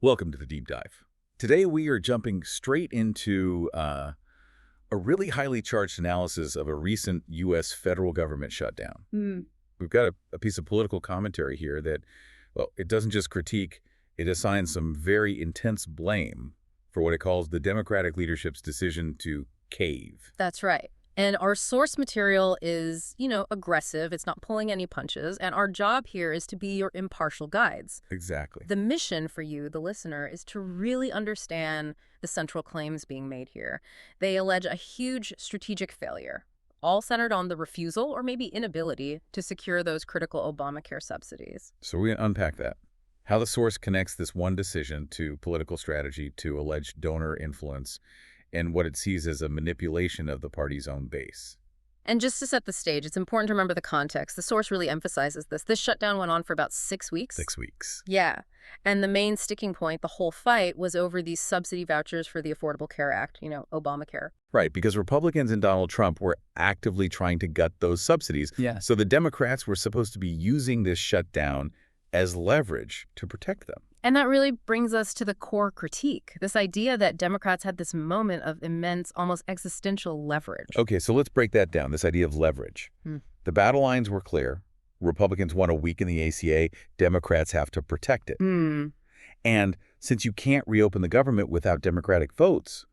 Welcome to the Deep Dive. Today we are jumping straight into a really highly charged analysis of a recent U.S. federal government shutdown. We've got a piece of political commentary here that, well, it doesn't just critique, it assigns some very intense blame for what it calls the Democratic leadership's decision to cave. That's right. And our source material is, aggressive. It's not pulling any punches. And our job here is to be your impartial guides. Exactly. The mission for you, the listener, is to really understand the central claims being made here. They allege a huge strategic failure, all centered on the refusal or maybe inability to secure those critical Obamacare subsidies. So we're going to unpack that. How the source connects this one decision to political strategy, to alleged donor influence, and what it sees as a manipulation of the party's own base. And just to set the stage, it's important to remember the context. The source really emphasizes this. This shutdown went on for about 6 weeks. 6 weeks. Yeah. And the main sticking point, the whole fight, was over these subsidy vouchers for the Affordable Care Act, Obamacare. Right, because Republicans and Donald Trump were actively trying to gut those subsidies. Yeah. So the Democrats were supposed to be using this shutdown as leverage to protect them. And that really brings us to the core critique, this idea that Democrats had this moment of immense, almost existential leverage. Okay, so let's break that down, this idea of leverage. The battle lines were clear. Republicans want to weaken the ACA. Democrats have to protect it. And since you can't reopen the government without Democratic votes,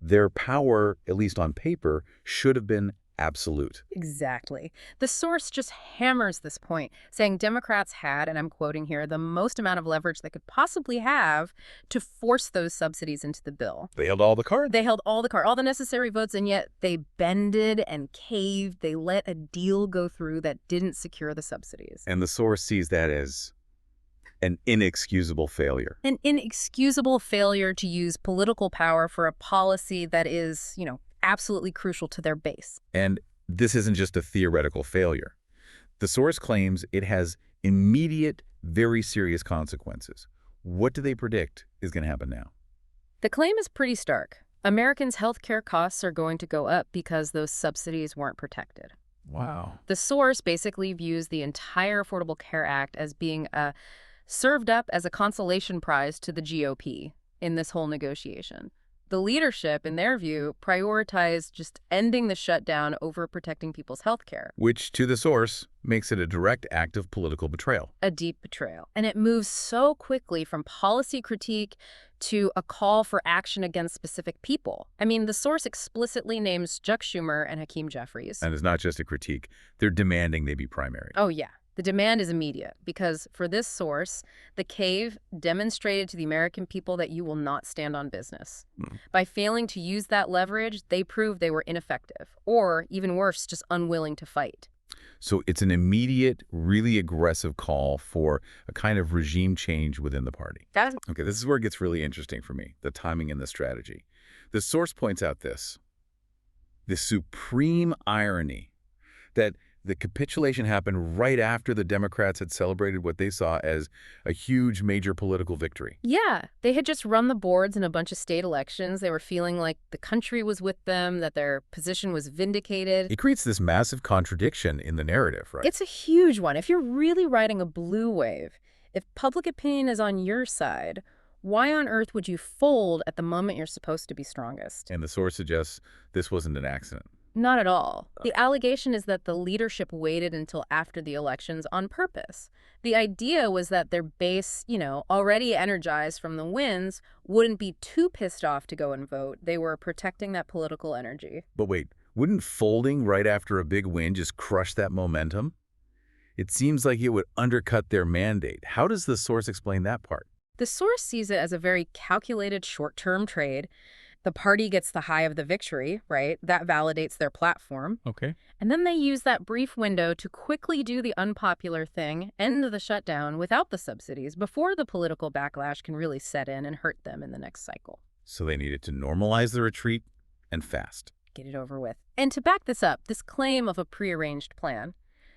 their power, at least on paper, should have been absolute. Exactly. The source just hammers this point, saying Democrats had, and I'm quoting here, the most amount of leverage they could possibly have to force those subsidies into the bill. They held all the cards. They held all the necessary votes, and yet they bended and caved. They let a deal go through that didn't secure the subsidies. And the source sees that as an inexcusable failure. An inexcusable failure to use political power for a policy that is, absolutely crucial to their base. And this isn't just a theoretical failure. The source claims it has immediate, very serious consequences. What do they predict is going to happen now? The claim is pretty stark. Americans' health care costs are going to go up because those subsidies weren't protected. Wow. The source basically views the entire Affordable Care Act as being served up as a consolation prize to the GOP in this whole negotiation. The leadership, in their view, prioritized just ending the shutdown over protecting people's health care. Which, to the source, makes it a direct act of political betrayal. A deep betrayal. And it moves so quickly from policy critique to a call for action against specific people. I mean, the source explicitly names Chuck Schumer and Hakeem Jeffries. And it's not just a critique. They're demanding they be primaried. Oh, yeah. The demand is immediate because for this source, the cave demonstrated to the American people that you will not stand on business. By failing to use that leverage, they proved they were ineffective or, even worse, just unwilling to fight. So it's an immediate, really aggressive call for a kind of regime change within the party. Okay, this is where it gets really interesting for me, the timing and the strategy. The source points out this supreme irony that the capitulation happened right after the Democrats had celebrated what they saw as a huge major political victory. Yeah, they had just run the boards in a bunch of state elections. They were feeling like the country was with them, that their position was vindicated. It creates this massive contradiction in the narrative, right? It's a huge one. If you're really riding a blue wave, if public opinion is on your side, why on earth would you fold at the moment you're supposed to be strongest? And the source suggests this wasn't an accident. Not at all. The allegation is that the leadership waited until after the elections on purpose. The idea was that their base, already energized from the wins, wouldn't be too pissed off to go and vote. They were protecting that political energy. But wait, wouldn't folding right after a big win just crush that momentum? It seems like it would undercut their mandate. How does the source explain that part? The source sees it as a very calculated short-term trade. The party gets the high of the victory, right? That validates their platform. Okay. And then they use that brief window to quickly do the unpopular thing, end the shutdown without the subsidies, before the political backlash can really set in and hurt them in the next cycle. So they needed to normalize the retreat and fast. Get it over with. And to back this up, this claim of a prearranged plan,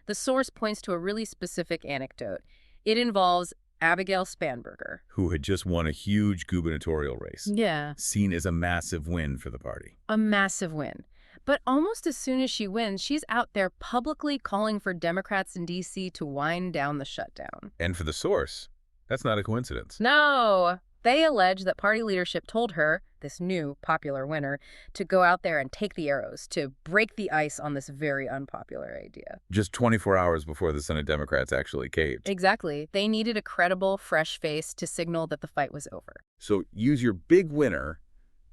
the source points to a really specific anecdote. It involves Abigail Spanberger, who had just won a huge gubernatorial race. Yeah. Seen as a massive win for the party. A massive win. But almost as soon as she wins, she's out there publicly calling for Democrats in D.C. to wind down the shutdown. And for the source, that's not a coincidence. No. They allege that party leadership told her, this new popular winner, to go out there and take the arrows, to break the ice on this very unpopular idea. Just 24 hours before the Senate Democrats actually caved. Exactly. They needed a credible, fresh face to signal that the fight was over. So use your big winner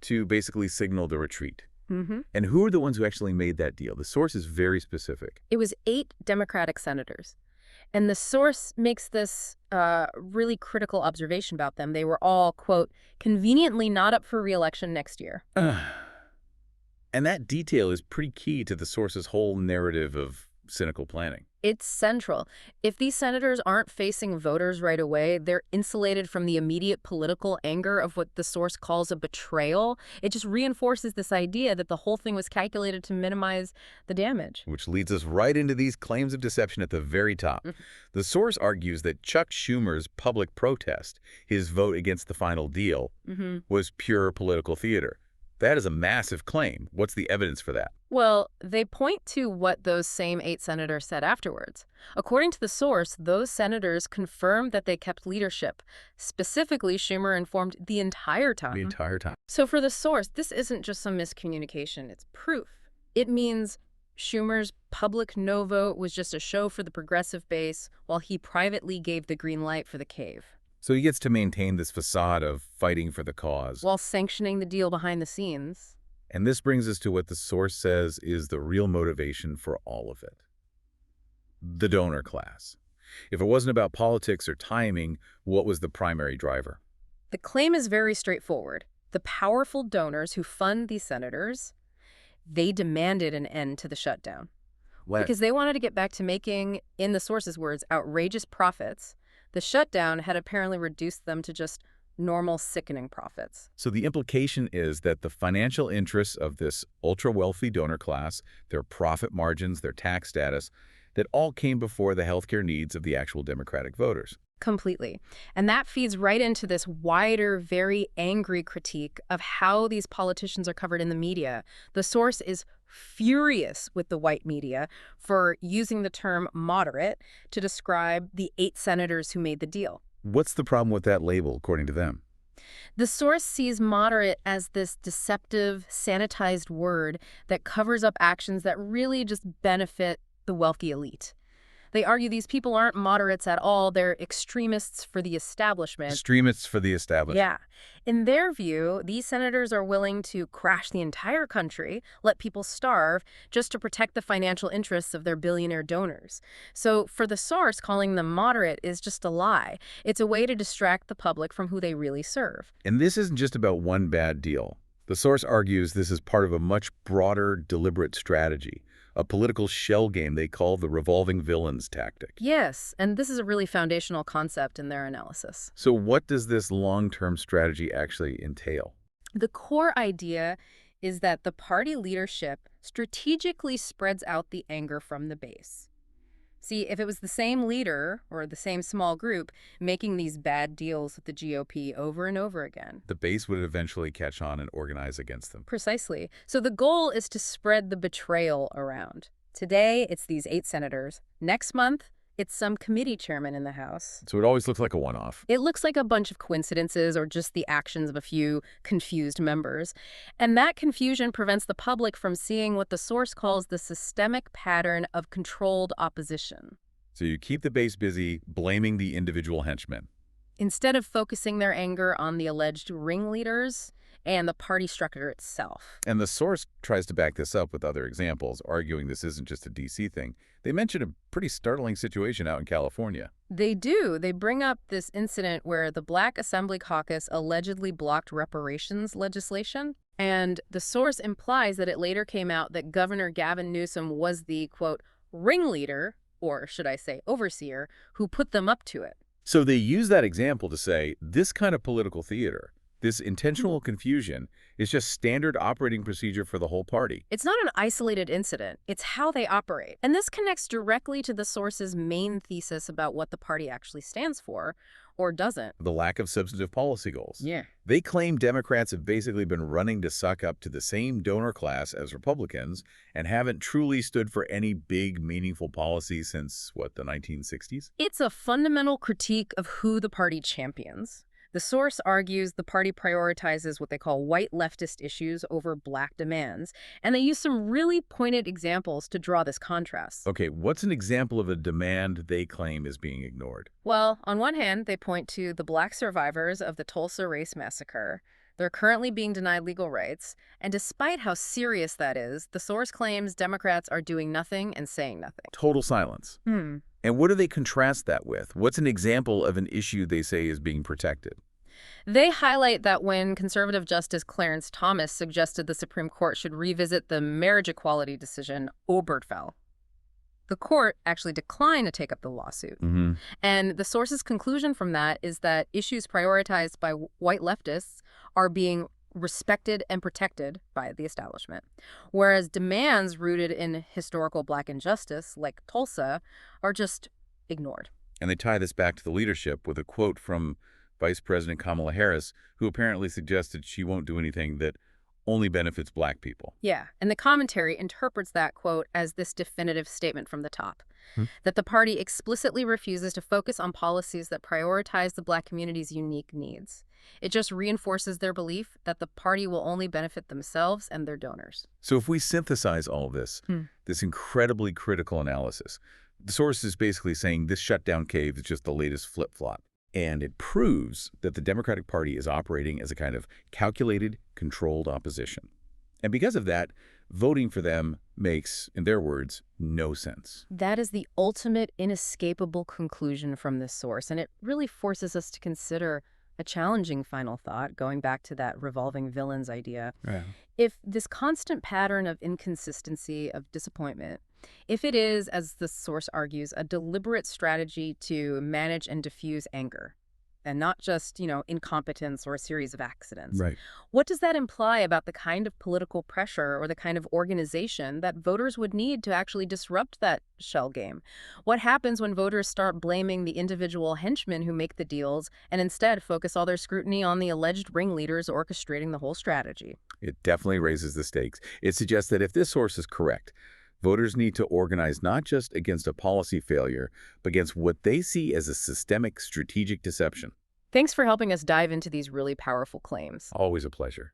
to basically signal the retreat. And who are the ones who actually made that deal? The source is very specific. It was 8 Democratic senators. And the source makes this really critical observation about them. They were all, quote, conveniently not up for re-election next year. And that detail is pretty key to the source's whole narrative of cynical planning. It's central. If these senators aren't facing voters right away, they're insulated from the immediate political anger of what the source calls a betrayal. It just reinforces this idea that the whole thing was calculated to minimize the damage. Which leads us right into these claims of deception at the very top. The source argues that Chuck Schumer's public protest, his vote against the final deal, was pure political theater. That is a massive claim. What's the evidence for that? Well, they point to what those same 8 senators said afterwards. According to the source, those senators confirmed that they kept leadership. Specifically, Schumer informed the entire time. The entire time. So for the source, this isn't just some miscommunication, it's proof. It means Schumer's public no vote was just a show for the progressive base, while he privately gave the green light for the cave. So he gets to maintain this facade of fighting for the cause, while sanctioning the deal behind the scenes. And this brings us to what the source says is the real motivation for all of it. The donor class. If it wasn't about politics or timing, what was the primary driver? The claim is very straightforward. The powerful donors who fund these senators, they demanded an end to the shutdown. Because they wanted to get back to making, in the source's words, outrageous profits. The shutdown had apparently reduced them to just normal, sickening profits. So the implication is that the financial interests of this ultra-wealthy donor class, their profit margins, their tax status, that all came before the healthcare needs of the actual Democratic voters. Completely. And that feeds right into this wider, very angry critique of how these politicians are covered in the media. The source is furious with the white media for using the term moderate to describe the 8 senators who made the deal. What's the problem with that label, according to them? The source sees moderate as this deceptive, sanitized word that covers up actions that really just benefit the wealthy elite. They argue these people aren't moderates at all. They're extremists for the establishment. Extremists for the establishment. Yeah. In their view, these senators are willing to crash the entire country, let people starve, just to protect the financial interests of their billionaire donors. So for the source, calling them moderate is just a lie. It's a way to distract the public from who they really serve. And this isn't just about one bad deal. The source argues this is part of a much broader, deliberate strategy. A political shell game they call the revolving villains tactic. Yes, and this is a really foundational concept in their analysis. So what does this long-term strategy actually entail? The core idea is that the party leadership strategically spreads out the anger from the base. See, if it was the same leader or the same small group making these bad deals with the GOP over and over again, the base would eventually catch on and organize against them. Precisely. So the goal is to spread the betrayal around. Today, it's these 8 senators. Next month, it's some committee chairman in the House. So it always looks like a one-off. It looks like a bunch of coincidences or just the actions of a few confused members. And that confusion prevents the public from seeing what the source calls the systemic pattern of controlled opposition. So you keep the base busy blaming the individual henchmen. Instead of focusing their anger on the alleged ringleaders and the party structure itself. And the source tries to back this up with other examples, arguing this isn't just a D.C. thing. They mention a pretty startling situation out in California. They do. They bring up this incident where the Black Assembly Caucus allegedly blocked reparations legislation. And the source implies that it later came out that Governor Gavin Newsom was the, quote, ringleader, or should I say overseer, who put them up to it. So they use that example to say this kind of political theater, this intentional confusion, is just standard operating procedure for the whole party. It's not an isolated incident. It's how they operate. And this connects directly to the source's main thesis about what the party actually stands for, or doesn't. The lack of substantive policy goals. Yeah. They claim Democrats have basically been running to suck up to the same donor class as Republicans and haven't truly stood for any big, meaningful policy since, what, the 1960s? It's a fundamental critique of who the party champions. The source argues the party prioritizes what they call white leftist issues over black demands, and they use some really pointed examples to draw this contrast. Okay, what's an example of a demand they claim is being ignored? Well, on one hand, they point to the black survivors of the Tulsa Race Massacre. They're currently being denied legal rights, and despite how serious that is, the source claims Democrats are doing nothing and saying nothing. Total silence. And what do they contrast that with? What's an example of an issue they say is being protected? They highlight that when conservative Justice Clarence Thomas suggested the Supreme Court should revisit the marriage equality decision, Obergefell, the court actually declined to take up the lawsuit. And the source's conclusion from that is that issues prioritized by white leftists are being respected and protected by the establishment, whereas demands rooted in historical black injustice, like Tulsa, are just ignored. And they tie this back to the leadership with a quote from Vice President Kamala Harris, who apparently suggested she won't do anything that only benefits black people. Yeah, and the commentary interprets that quote as this definitive statement from the top, that the party explicitly refuses to focus on policies that prioritize the black community's unique needs. It just reinforces their belief that the party will only benefit themselves and their donors. So if we synthesize all of this, this incredibly critical analysis, the source is basically saying this shutdown cave is just the latest flip-flop. And it proves that the Democratic Party is operating as a kind of calculated, controlled opposition. And because of that, voting for them makes, in their words, no sense. That is the ultimate inescapable conclusion from this source, and it really forces us to consider a challenging final thought, going back to that revolving villains idea. Yeah. If this constant pattern of inconsistency, of disappointment, if it is, as the source argues, a deliberate strategy to manage and diffuse anger, and not just, incompetence or a series of accidents. Right. What does that imply about the kind of political pressure or the kind of organization that voters would need to actually disrupt that shell game? What happens when voters start blaming the individual henchmen who make the deals and instead focus all their scrutiny on the alleged ringleaders orchestrating the whole strategy? It definitely raises the stakes. It suggests that if this source is correct, voters need to organize not just against a policy failure, but against what they see as a systemic strategic deception. Thanks for helping us dive into these really powerful claims. Always a pleasure.